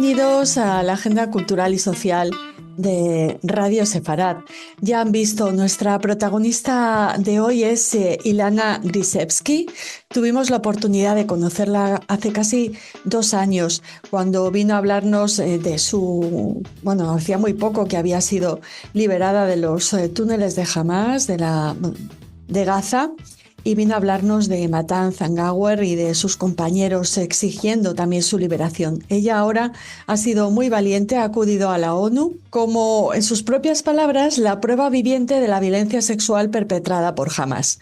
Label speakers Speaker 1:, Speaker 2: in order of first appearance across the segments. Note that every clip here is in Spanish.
Speaker 1: Bienvenidos a la Agenda Cultural y Social de Radio Sefarad. Ya han visto, nuestra protagonista de hoy es Ilana Grisevsky. Tuvimos la oportunidad de conocerla hace casi 2 años, cuando vino a hablarnos de su... Bueno, hacía muy poco que había sido liberada de los túneles de Hamás, de Gaza, y vino a hablarnos de Matan Zangauer y de sus compañeros exigiendo también su liberación. Ella ahora ha sido muy valiente, ha acudido a la ONU como, en sus propias palabras, la prueba viviente de la violencia sexual perpetrada por Hamás.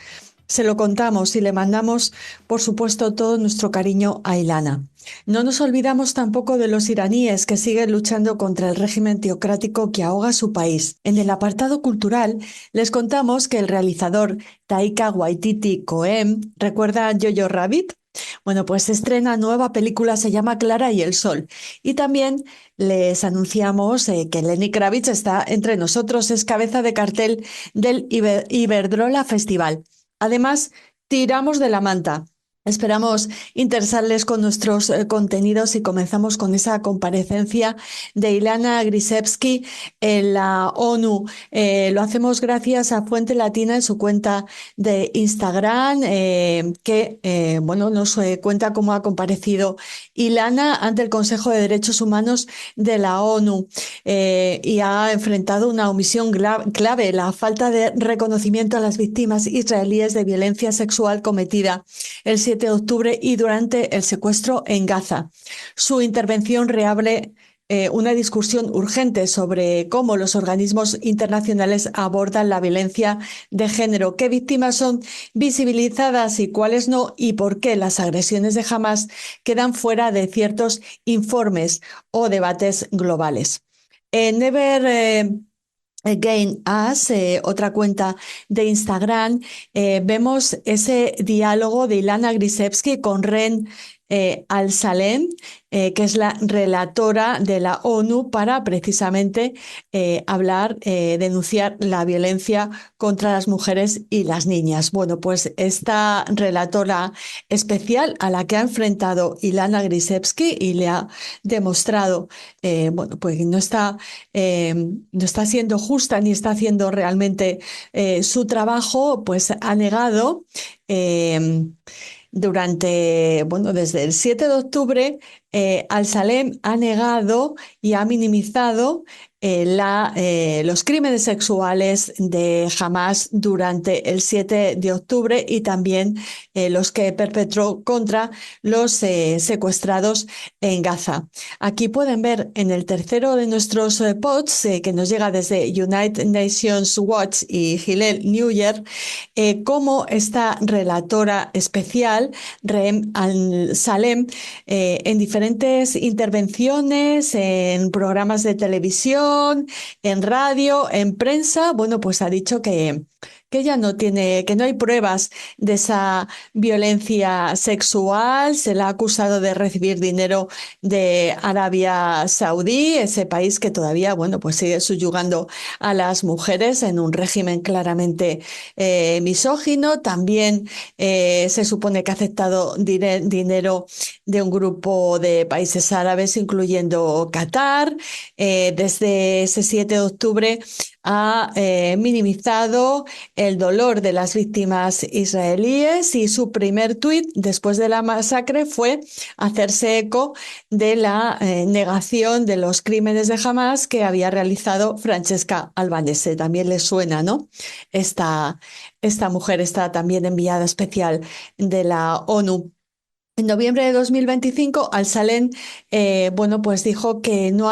Speaker 1: Se lo contamos y le mandamos, por supuesto, todo nuestro cariño a Ilana. No nos olvidamos tampoco de los iraníes que siguen luchando contra el régimen teocrático que ahoga su país. En el apartado cultural les contamos que el realizador Taika Waititi Cohen, ¿recuerda Jojo Rabbit? Bueno, pues estrena nueva película, se llama Clara y el Sol. Y también les anunciamos que Lenny Kravitz está entre nosotros, es cabeza de cartel del Iberdrola Festival. Además, tiramos de la manta. Esperamos interesarles con nuestros contenidos y comenzamos con esa comparecencia de Ilana Grisevsky en la ONU. Lo hacemos gracias a Fuente Latina en su cuenta de Instagram, que bueno, nos cuenta cómo ha comparecido Ilana ante el Consejo de Derechos Humanos de la ONU y ha enfrentado una omisión clave, la falta de reconocimiento a las víctimas israelíes de violencia sexual cometida el 7 de octubre y durante el secuestro en Gaza. Su intervención reabre una discusión urgente sobre cómo los organismos internacionales abordan la violencia de género, qué víctimas son visibilizadas y cuáles no, y por qué las agresiones de Hamás quedan fuera de ciertos informes o debates globales. Never Again Us, otra cuenta de Instagram, vemos ese diálogo de Ilana Grisevsky con Ren Al-Salem, que es la relatora de la ONU para precisamente denunciar la violencia contra las mujeres y las niñas. Bueno, pues esta relatora especial a la que ha enfrentado Ilana Grisevsky y le ha demostrado, bueno, pues no está siendo justa ni está haciendo realmente su trabajo, pues ha negado desde el 7 de octubre, Al-Salem ha negado y ha minimizado los crímenes sexuales de Hamás durante el 7 de octubre y también los que perpetró contra los secuestrados en Gaza. Aquí pueden ver en el tercero de nuestros pods, que nos llega desde United Nations Watch y Hillel New Year, cómo esta relatora especial, Reem Al-Salem, en diferentes intervenciones, en programas de televisión, en radio, en prensa, bueno, pues ha dicho que ella que no hay pruebas de esa violencia sexual. Se la ha acusado de recibir dinero de Arabia Saudí, ese país que todavía, bueno, pues sigue subyugando a las mujeres en un régimen claramente misógino. También se supone que ha aceptado dinero de un grupo de países árabes, incluyendo Qatar. Desde ese 7 de octubre ha minimizado el dolor de las víctimas israelíes y su primer tuit después de la masacre fue hacerse eco de la negación de los crímenes de Hamás que había realizado Francesca Albanese. También le suena, ¿no? Esta mujer, está también enviada especial de la ONU. En noviembre de 2025, Al-Salem, bueno, pues dijo que no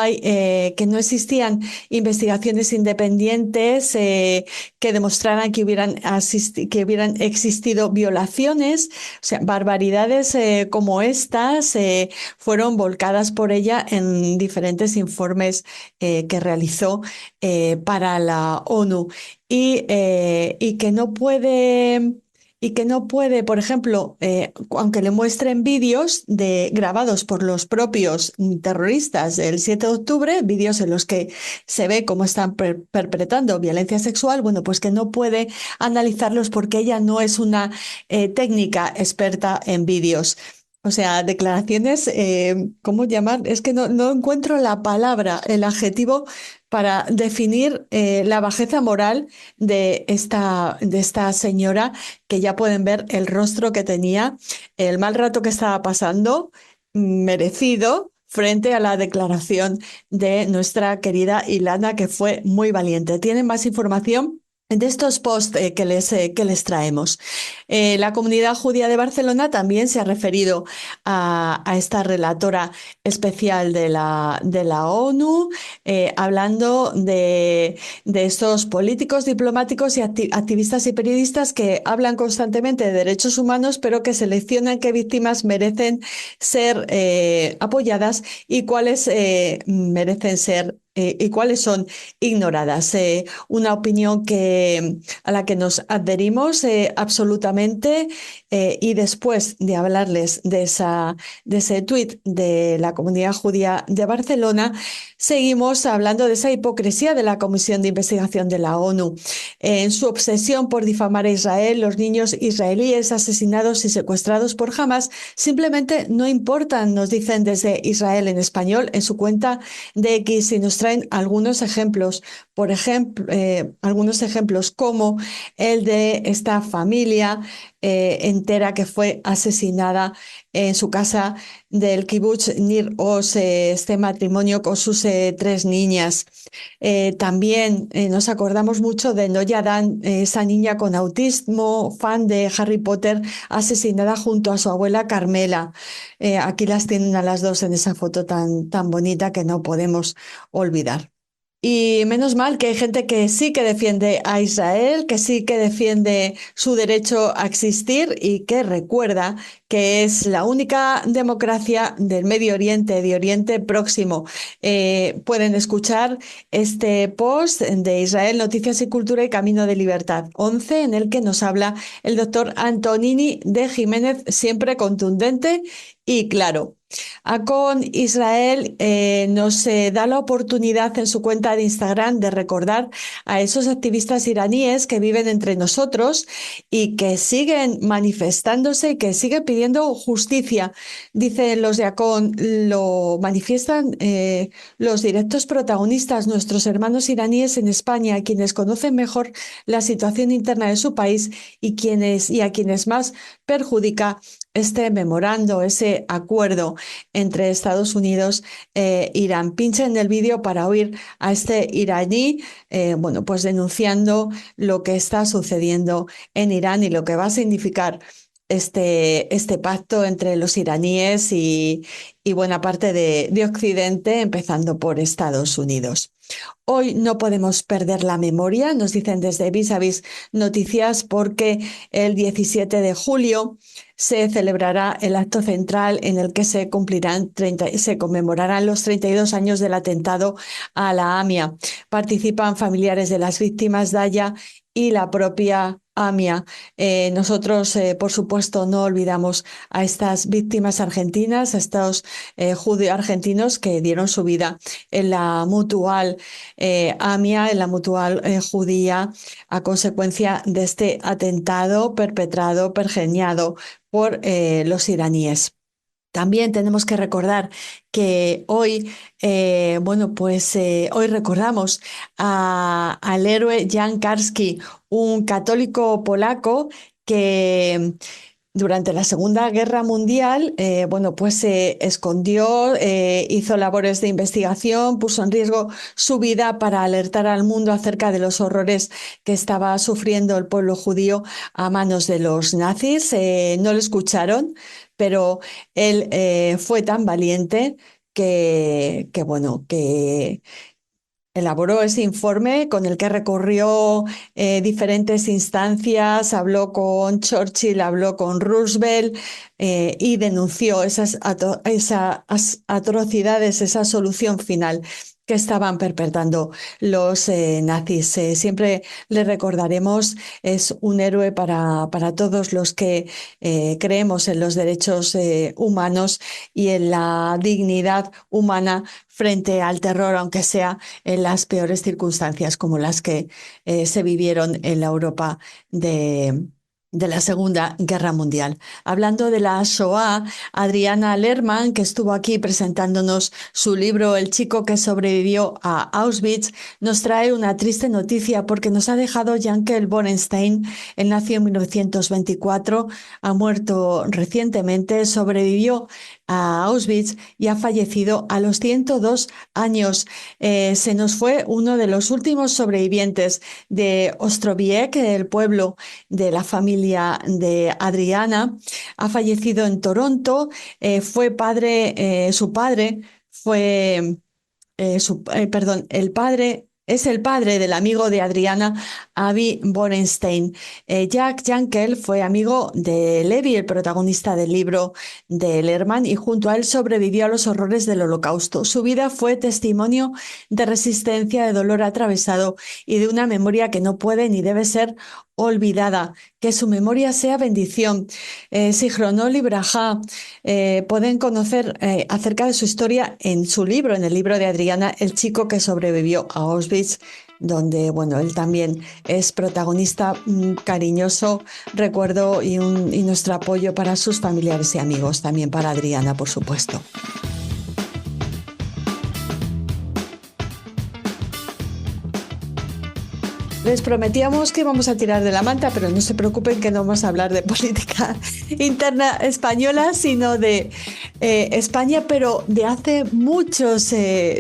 Speaker 1: existían investigaciones independientes que demostraran que hubieran existido violaciones, o sea, barbaridades como estas fueron volcadas por ella en diferentes informes que realizó para la ONU y que no puede. Y que no puede, por ejemplo, aunque le muestren vídeos grabados por los propios terroristas del 7 de octubre, vídeos en los que se ve cómo están perpetrando violencia sexual, bueno, pues que no puede analizarlos porque ella no es una técnica experta en vídeos. O sea, declaraciones, ¿cómo llamar? Es que no encuentro la palabra, el adjetivo para definir la bajeza moral de esta señora, que ya pueden ver el rostro que tenía, el mal rato que estaba pasando, merecido, frente a la declaración de nuestra querida Ilana, que fue muy valiente. ¿Tienen más información? De estos posts que les traemos. La comunidad judía de Barcelona también se ha referido a esta relatora especial de la ONU, hablando de estos políticos, diplomáticos y activistas y periodistas que hablan constantemente de derechos humanos, pero que seleccionan qué víctimas merecen ser apoyadas y cuáles merecen ser y cuáles son ignoradas. Una opinión a la que nos adherimos absolutamente, y después de hablarles de ese tuit de la comunidad judía de Barcelona, seguimos hablando de esa hipocresía de la Comisión de Investigación de la ONU. En su obsesión por difamar a Israel, los niños israelíes asesinados y secuestrados por Hamas simplemente no importan, nos dicen desde Israel en español en su cuenta de X, y nos traen algunos ejemplos. Por ejemplo, algunos ejemplos como el de esta familia entera que fue asesinada en su casa del kibutz Nir Oz, este matrimonio con sus tres niñas. También nos acordamos mucho de Noya Dan, esa niña con autismo, fan de Harry Potter, asesinada junto a su abuela Carmela. Aquí las tienen a las dos en esa foto tan bonita que no podemos olvidar. Y menos mal que hay gente que sí que defiende a Israel, que sí que defiende su derecho a existir y que recuerda que es la única democracia del Medio Oriente, de Oriente Próximo. Pueden escuchar este post de Israel, Noticias y Cultura y Camino de Libertad 11, en el que nos habla el doctor Antonini de Jiménez, siempre contundente y claro. Con Israel nos da la oportunidad en su cuenta de Instagram de recordar a esos activistas iraníes que viven entre nosotros y que siguen manifestándose y que siguen pidiendo justicia. Dicen los de ACON, lo manifiestan los directos protagonistas, nuestros hermanos iraníes en España, quienes conocen mejor la situación interna de su país y a quienes más perjudica este memorando, ese acuerdo entre Estados Unidos e Irán. Pinchen el vídeo para oír a este iraní, bueno, pues denunciando lo que está sucediendo en Irán y lo que va a significar este pacto entre los iraníes y buena parte de Occidente, empezando por Estados Unidos. Hoy no podemos perder la memoria, nos dicen desde Vis a Vis Noticias, porque el 17 de julio se celebrará el acto central en el que se conmemorarán los 32 años del atentado a la AMIA. Participan familiares de las víctimas, Daya y la propia AMIA. Nosotros, por supuesto, no olvidamos a estas víctimas argentinas, a estos judíos argentinos que dieron su vida en la mutual AMIA, en la mutual judía, a consecuencia de este atentado pergeñado por los iraníes. También tenemos que recordar que hoy, bueno, pues hoy recordamos al héroe Jan Karski, un católico polaco que durante la Segunda Guerra Mundial, bueno, pues se escondió, hizo labores de investigación, puso en riesgo su vida para alertar al mundo acerca de los horrores que estaba sufriendo el pueblo judío a manos de los nazis. No lo escucharon, pero él fue tan valiente bueno, que elaboró ese informe con el que recorrió diferentes instancias, habló con Churchill, habló con Roosevelt, y denunció esas atrocidades, esa solución final que estaban perpetrando los nazis. Siempre le recordaremos, es un héroe para todos los que creemos en los derechos humanos y en la dignidad humana frente al terror, aunque sea en las peores circunstancias como las que se vivieron en la Europa de la Segunda Guerra Mundial. Hablando de la Shoah, Adriana Lerman, que estuvo aquí presentándonos su libro El chico que sobrevivió a Auschwitz, nos trae una triste noticia porque nos ha dejado Yankel Borenstein. Él nació en 1924, ha muerto recientemente, sobrevivió a Auschwitz y ha fallecido a los 102 años. Se nos fue uno de los últimos sobrevivientes de Ostrowiec, el pueblo de la familia de Adriana. Ha fallecido en Toronto. Fue padre, su padre fue, perdón, el padre. Es el padre del amigo de Adriana, Avi Borenstein. Jack Yankel fue amigo de Levi, el protagonista del libro de Lerman, y junto a él sobrevivió a los horrores del Holocausto. Su vida fue testimonio de resistencia, de dolor atravesado y de una memoria que no puede ni debe ser olvidada. Que su memoria sea bendición. Zichrono Libraja. Pueden conocer acerca de su historia en su libro, en el libro de Adriana, El chico que sobrevivió a Auschwitz, donde, bueno, él también es protagonista. Cariñoso recuerdo y nuestro apoyo para sus familiares y amigos, también para Adriana, por supuesto. Les prometíamos que íbamos a tirar de la manta, pero no se preocupen que no vamos a hablar de política interna española, sino de España, pero de hace muchos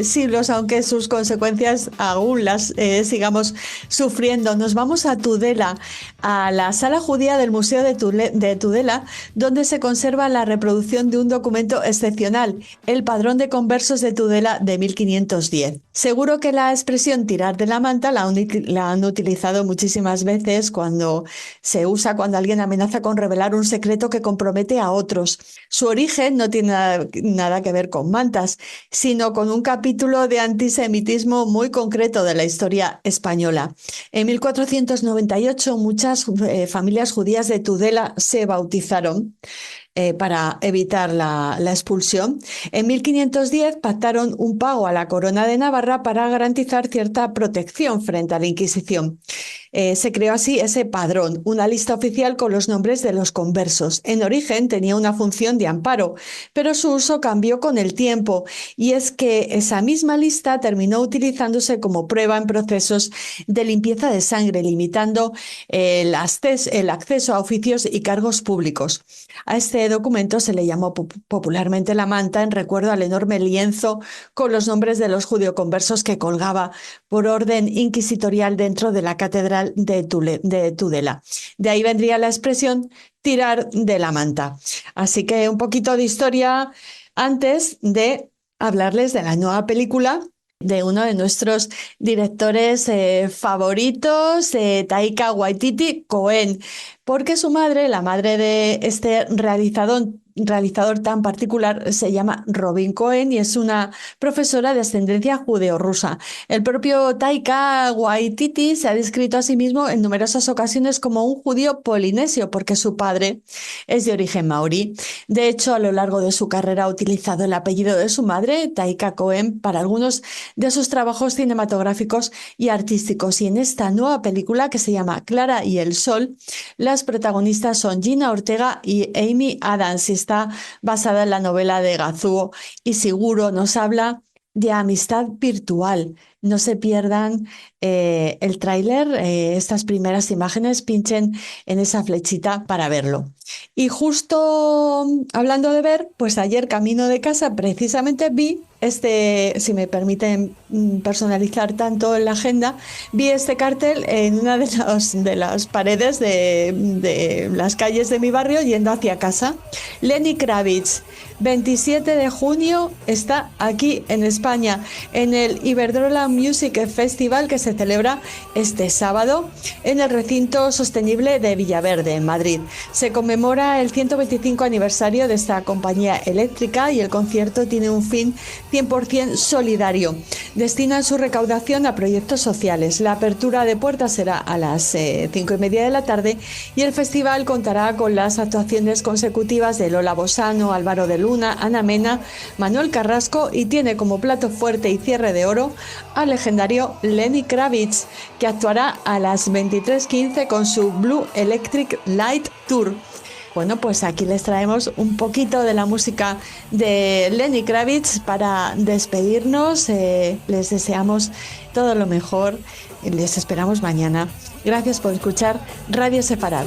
Speaker 1: siglos, aunque sus consecuencias aún las sigamos sufriendo. Nos vamos a Tudela, a la sala judía del Museo de Tudela, donde se conserva la reproducción de un documento excepcional, el Padrón de Conversos de Tudela de 1510. Seguro que la expresión tirar de la manta la han utilizado muchísimas veces cuando se usa cuando alguien amenaza con revelar un secreto que compromete a otros. Su origen no tiene nada que ver con mantas, sino con un capítulo de antisemitismo muy concreto de la historia española. En 1498 muchas familias judías de Tudela se bautizaron para evitar la expulsión. En 1510 pactaron un pago a la Corona de Navarra para garantizar cierta protección frente a la Inquisición. Se creó así ese padrón, una lista oficial con los nombres de los conversos. En origen tenía una función de amparo, pero su uso cambió con el tiempo, y es que esa misma lista terminó utilizándose como prueba en procesos de limpieza de sangre, limitando el acceso a oficios y cargos públicos. A este documento se le llamó popularmente la manta, en recuerdo al enorme lienzo con los nombres de los judioconversos que colgaba por orden inquisitorial dentro de la catedral de Tudela. De ahí vendría la expresión tirar de la manta. Así que un poquito de historia antes de hablarles de la nueva película de uno de nuestros directores favoritos, Taika Waititi, Cohen, porque su madre, la madre de este realizador tan particular, se llama Robin Cohen y es una profesora de ascendencia judeo-rusa. El propio Taika Waititi se ha descrito a sí mismo en numerosas ocasiones como un judío polinesio, porque su padre es de origen maorí. De hecho, a lo largo de su carrera ha utilizado el apellido de su madre, Taika Cohen, para algunos de sus trabajos cinematográficos y artísticos. Y en esta nueva película, que se llama Clara y el Sol, las protagonistas son Gina Ortega y Amy Adams, y está basada en la novela de Kazuo Ishiguro. Nos habla de amistad virtual. No se pierdan el tráiler, estas primeras imágenes, pinchen en esa flechita para verlo. Y justo hablando de ver, pues ayer camino de casa precisamente vi si me permiten personalizar tanto en la agenda, vi este cartel en una de las paredes de las calles de mi barrio yendo hacia casa. Lenny Kravitz, 27 de junio, está aquí en España, en el Iberdrola Music Festival, que se celebra este sábado en el recinto sostenible de Villaverde, en Madrid. Se conmemora el 125 aniversario de esta compañía eléctrica y el concierto tiene un fin 100% solidario. Destinan su recaudación a proyectos sociales. La apertura de puertas será a las 5:30 de la tarde y el festival contará con las actuaciones consecutivas de Lola Bosano, Álvaro de Luna, Ana Mena, Manuel Carrasco, y tiene como plato fuerte y cierre de oro a al legendario Lenny Kravitz, que actuará a las 23:15 con su Blue Electric Light Tour. Bueno, pues aquí les traemos un poquito de la música de Lenny Kravitz para despedirnos. Les deseamos todo lo mejor. Les esperamos mañana. Gracias por escuchar Radio Sefarad.